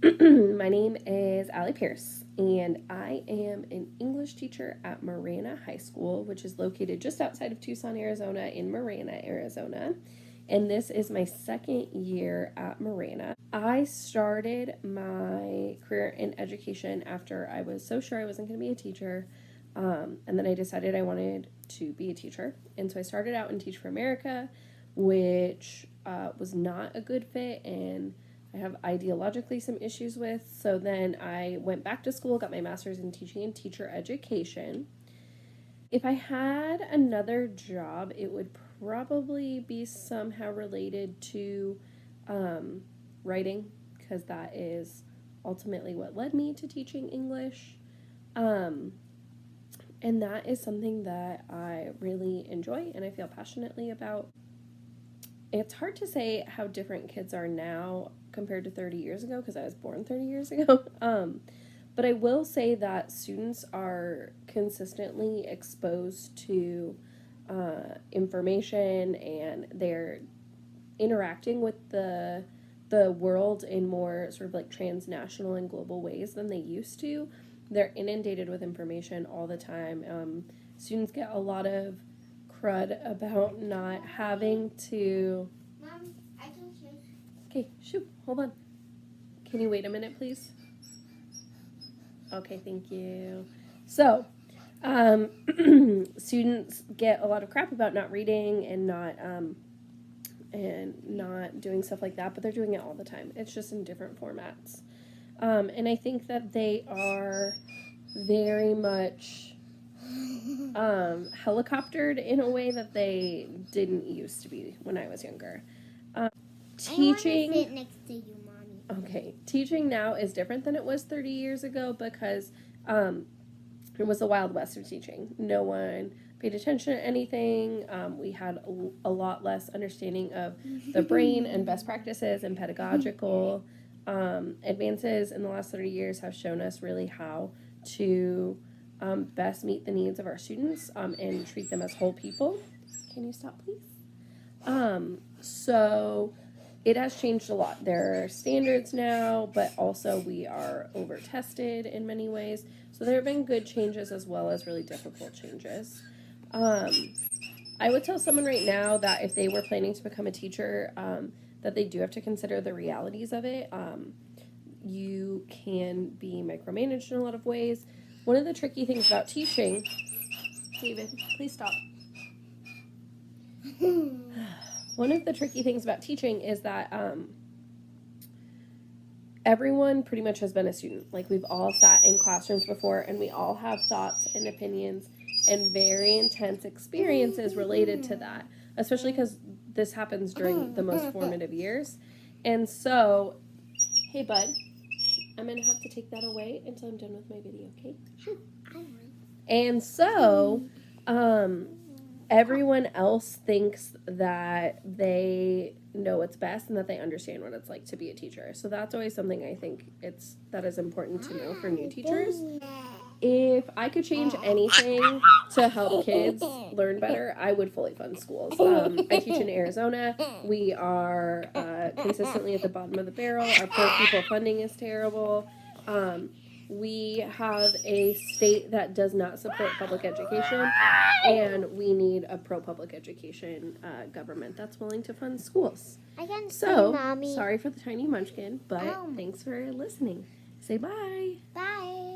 My name is Allie Pierce, and I am an English teacher at Marana High School, which is located just outside of Tucson, Arizona, in Marana, Arizona. And this is my second year at Marana. I started my career in education after I was so sure I wasn't going to be a teacher. And then I decided I wanted to be a teacher. And so I started out in Teach for America, which was not a good fit, and I have ideologically some issues with. So then I went back to school, got my master's in teaching and teacher education. If I had another job, it would probably be somehow related to writing, because that is ultimately what led me to teaching English. And that is something that I really enjoy and I feel passionately about. It's hard to say how different kids are now compared to 30 years ago, because I was born 30 years ago. But I will say that students are consistently exposed to information, and they're interacting with the world in more sort of like transnational and global ways than they used to. They're inundated with information all the time. Students get a lot of crud about not having to. Mom, I can hear you. Okay, shoot, hold on. Can you wait a minute, please? Okay, thank you. So, students get a lot of crap about not reading and not doing stuff like that, but they're doing it all the time. It's just in different formats. And I think that they are very much helicoptered in a way that they didn't used to be when I was younger. Teaching. I want to sit next to you, Mommy. Okay, teaching now is different than it was 30 years ago, because it was the Wild West of teaching. No one paid attention to anything. We had a lot less understanding of the brain, and best practices and pedagogical advances in the last 30 years have shown us really how to best meet the needs of our students and treat them as whole people. Can you stop, please? So it has changed a lot. There are standards now, but also we are over-tested in many ways. So there have been good changes as well as really difficult changes. I would tell someone right now that if they were planning to become a teacher, that they do have to consider the realities of it. You can be micromanaged in a lot of ways. One of the tricky things about teaching, David, please stop. One of the tricky things about teaching is that everyone pretty much has been a student. Like, we've all sat in classrooms before, and we all have thoughts and opinions and very intense experiences related to that, especially because this happens during the most formative years. And so, hey, bud, I'm going to have to take that away until I'm done with my video, okay? Sure. And so, everyone else thinks that they know what's best and that they understand what it's like to be a teacher. So that's always something I think that is important to know for new teachers. If I could change anything to help kids learn better, I would fully fund schools. I teach in Arizona. We are consistently at the bottom of the barrel. Our poor people funding is terrible. We have a state that does not support public education, and we need a pro-public education government that's willing to fund schools. So, Mommy. sorry for the tiny munchkin, but thanks for listening. Say bye. Bye.